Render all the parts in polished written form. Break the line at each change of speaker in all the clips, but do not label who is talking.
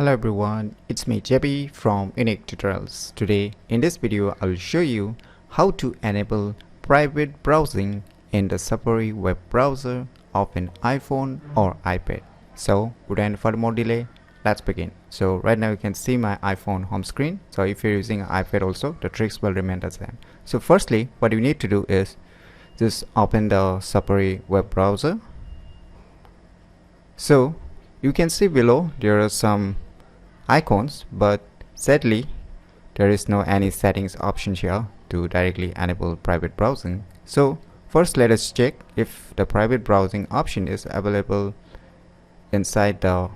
Hello everyone, it's me JB from UniqueTutorials. Today in this video I will show you how to enable private browsing in the Safari web browser of an iPhone or iPad. So without further more delay, let's begin. So right now you can see my iPhone home screen. So if you're using an iPad also, the tricks will remain the same. So firstly, what you need to do is just open the Safari web browser. So you can see below there are some icons, but sadly there is no any settings option here to directly enable private browsing. So first let us check if the private browsing option is available inside the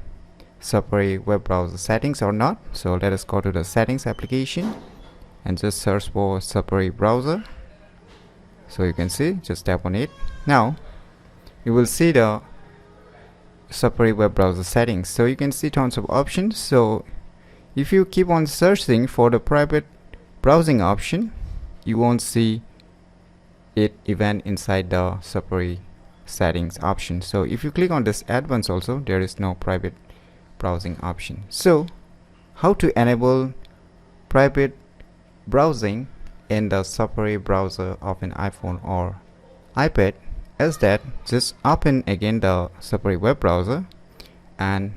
Safari web browser settings or not. So let us go to the settings application and just search for Safari browser. So you can see, just tap on it. Now you will see the Safari web browser settings. So you can see tons of options. So if you keep on searching for the private browsing option, you won't see it even inside the Safari settings option. So if you click on this advanced also, there is no private browsing option. So how to enable private browsing in the Safari browser of an iPhone or iPad is that just open again the Safari web browser, and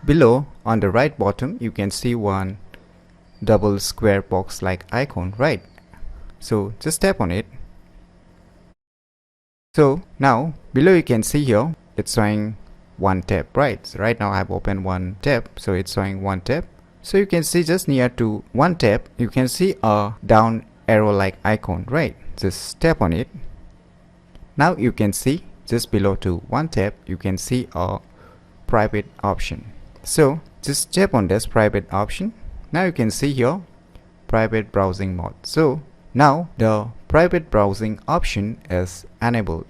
below on the right bottom you can see one double square box like icon, right? So just tap on it. So now below you can see here it's showing one tab, right? So right now I have opened one tab, so it's showing one tab. So you can see just near to one tab you can see a down arrow like icon, right? Just tap on it. Now you can see just below to one tab you can see a private option. So just tap on this private option. Now you can see here private browsing mode. So now the private browsing option is enabled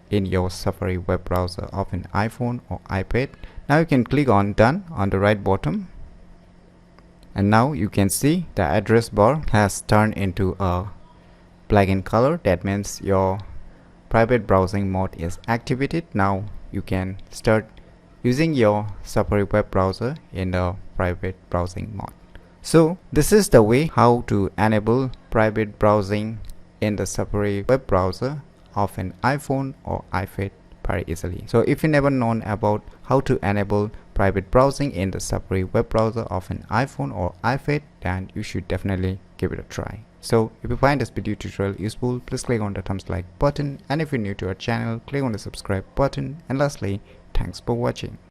in your Safari web browser of an iPhone or iPad. Now you can click on done on the right bottom, and now you can see the address bar has turned into a black in color. That means your private browsing mode is activated. Now you can start using your Safari web browser in the private browsing mode. So this is the way how to enable private browsing in the Safari web browser of an iPhone or iPad very easily. So if you never known about how to enable private browsing in the Safari web browser of an iPhone or iPad, then you should definitely give it a try. So if you find this video tutorial useful, please click on the thumbs like button, and if you're new to our channel, click on the subscribe button, and lastly, thanks for watching.